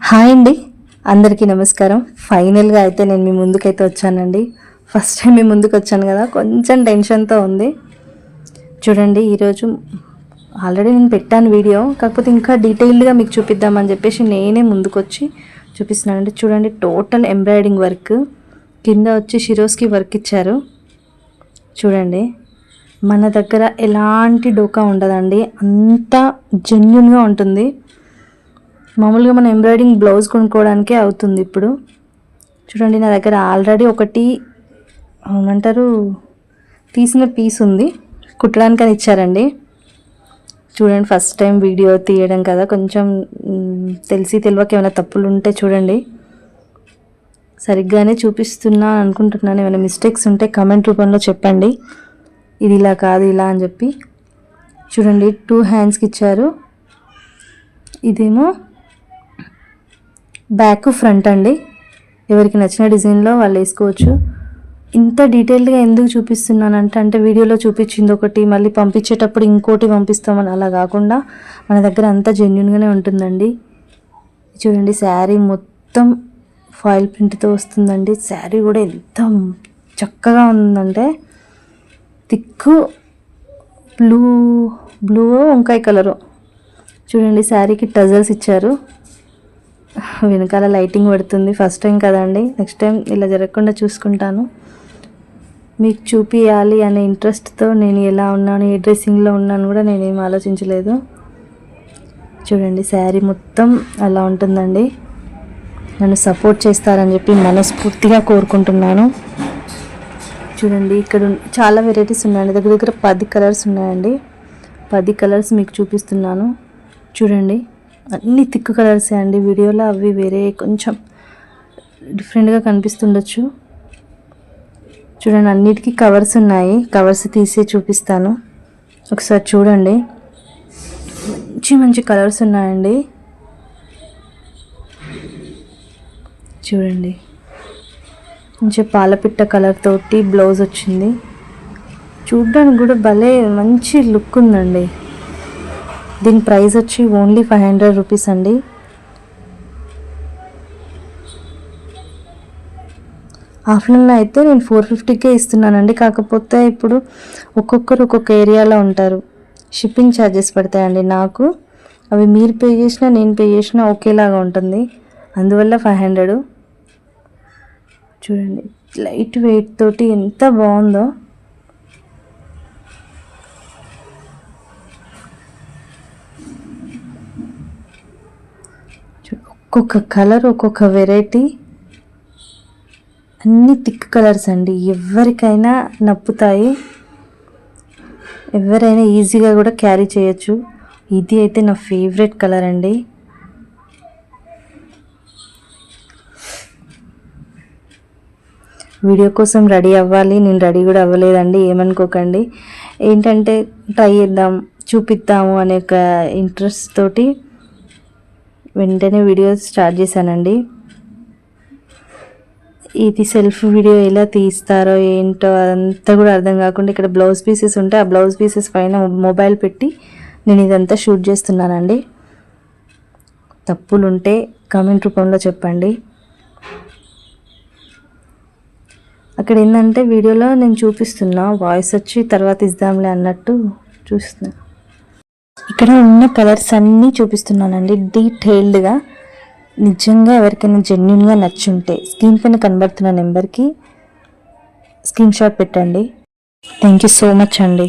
Hi అండి, అందరికీ నమస్కారం. ఫైనల్గా అయితే నేను మీ ముందుకైతే వచ్చానండి. ఫస్ట్ టైం మీ ముందుకు వచ్చాను కదా, కొంచెం టెన్షన్తో ఉంది. చూడండి, ఈరోజు ఆల్రెడీ నేను పెట్టాను వీడియో, కాకపోతే ఇంకా డీటెయిల్డ్గా మీకు చూపిద్దామని చెప్పేసి నేనే ముందుకు వచ్చి చూపిస్తున్నానండి. చూడండి, టోటల్ ఎంబ్రాయిడింగ్ వర్క్, కింద వచ్చి షిరోస్కి వర్క్ ఇచ్చారు. చూడండి, మన దగ్గర ఎలాంటి డోకా ఉండదండి, అంతా జెన్యున్గా ఉంటుంది. మామూలుగా మన ఎంబ్రాయిడింగ్ బ్లౌజ్ కొనుక్కోవడానికే అవుతుంది. ఇప్పుడు చూడండి, నా దగ్గర ఆల్రెడీ ఒకటి ఏమంటారు తీసిన పీస్ ఉంది, కుట్టడానికి అని ఇచ్చారండి. చూడండి, ఫస్ట్ టైం వీడియో తీయడం కదా, కొంచెం తెలియక ఏమైనా తప్పులు ఉంటే చూడండి. సరిగ్గానే చూపిస్తున్నా అనుకుంటున్నాను. ఏమైనా మిస్టేక్స్ ఉంటే కమెంట్ రూపంలో చెప్పండి, ఇది ఇలా కాదు ఇలా అని చెప్పి. చూడండి, 2 హ్యాండ్స్కి ఇచ్చారు. ఇదేమో బ్యాక్ ఫ్రంట్ అండి, ఎవరికి నచ్చిన డిజైన్లో వాళ్ళు వేసుకోవచ్చు. ఇంత డీటెయిల్డ్గా ఎందుకు చూపిస్తున్నానంటే వీడియోలో చూపించింది ఒకటి, మళ్ళీ పంపించేటప్పుడు ఇంకోటి పంపిస్తామని అలా కాకుండా మన దగ్గర అంతా జెన్యున్గానే ఉంటుందండి. చూడండి, శారీ మొత్తం ఫాయిల్ ప్రింట్తో వస్తుందండి. శారీ కూడా ఎంత చక్కగా ఉందంటే, థిక్ బ్లూ వంకాయ కలరు. చూడండి, శారీకి టజల్స్ ఇచ్చారు. వెనకాల లైటింగ్ పడుతుంది, ఫస్ట్ టైం కదండి, నెక్స్ట్ టైం ఇలా జరగకుండా చూసుకుంటాను. మీకు చూపించాలి అనే ఇంట్రెస్ట్తో నేను ఎలా ఉన్నాను, ఏ డ్రెస్సింగ్లో ఉన్నాను కూడా నేనేం ఆలోచించలేదు. చూడండి, శారీ మొత్తం అలా ఉంటుందండి. నన్ను సపోర్ట్ చేస్తారని చెప్పి మనస్ఫూర్తిగా కోరుకుంటున్నాను. చూడండి, ఇక్కడ చాలా వెరైటీస్ ఉన్నాయండి, దగ్గర 10 కలర్స్ ఉన్నాయండి. 10 కలర్స్ మీకు చూపిస్తున్నాను. చూడండి, అన్ని థిక్ కలర్సే అండి. వీడియోలో అవి వేరే కొంచెం డిఫరెంట్గా కనిపిస్తుండొచ్చు. చూడండి, అన్నిటికీ కవర్స్ ఉన్నాయి, కవర్స్ తీసి చూపిస్తాను, ఒకసారి చూడండి. మంచి మంచి కలర్స్ ఉన్నాయండి. చూడండి, మంచి పాలపిట్ట కలర్ తోటి బ్లౌజ్ వచ్చింది. చూడడానికి కూడా భలే మంచి లుక్ ఉందండి. దీని ప్రైస్ వచ్చి ఓన్లీ 500 రూపీస్ అండి. ఆఫ్లైన్లో అయితే నేను 450కే ఇస్తున్నానండి. కాకపోతే ఇప్పుడు ఒక్కొక్కరు ఒక్కొక్క ఏరియాలో ఉంటారు, షిప్పింగ్ ఛార్జెస్ పడతాయండి నాకు. అవి మీరు పే చేసినా నేను పే చేసినా ఒకేలాగా ఉంటుంది, అందువల్ల 500. చూడండి, లైట్ వెయిట్ తోటి ఎంత బాగుందో. ఒక్కొక్క కలర్ ఒక్కొక్క వెరైటీ, అన్ని థిక్ కలర్స్ అండి. ఎవరికైనా నప్పుతాయి, ఎవరైనా ఈజీగా కూడా క్యారీ చేయొచ్చు. ఇది అయితే నా ఫేవరెట్ కలర్ అండి. వీడియో కోసం రెడీ అవ్వాలి, నేను రెడీ కూడా అవ్వలేదండి, ఏమనుకోకండి. ఏంటంటే ట్రై చేద్దాం, చూపిద్దాము అనే ఒక ఇంట్రెస్ట్ తోటి వెంటనే వీడియో స్టార్ట్ చేశానండి. ఇది సెల్ఫ్ వీడియో ఎలా తీస్తారో ఏంటో అదంతా కూడా అర్థం కాకుండా ఇక్కడ బ్లౌజ్ పీసెస్ ఉంటే ఆ బ్లౌజ్ పీసెస్ పైన మొబైల్ పెట్టి నేను ఇదంతా షూట్ చేస్తున్నానండి. తప్పులు ఉంటే కామెంట్ రూపంలో చెప్పండి. అక్కడ ఏంటంటే వీడియోలో నేను చూపిస్తున్నా, వాయిస్ వచ్చి తర్వాత ఇద్దాంలే అన్నట్టు చూస్తున్నా. ఇక్కడ ఉన్న కలర్స్ అన్నీ చూపిస్తున్నానండి డీటెయిల్డ్గా. నిజంగా ఎవరికైనా జెన్యున్గా నచ్చుంటే స్క్రీన్ పైన కనబడుతున్న నెంబర్కి స్క్రీన్ షాట్ పెట్టండి. థ్యాంక్ యూ సో మచ్ అండి.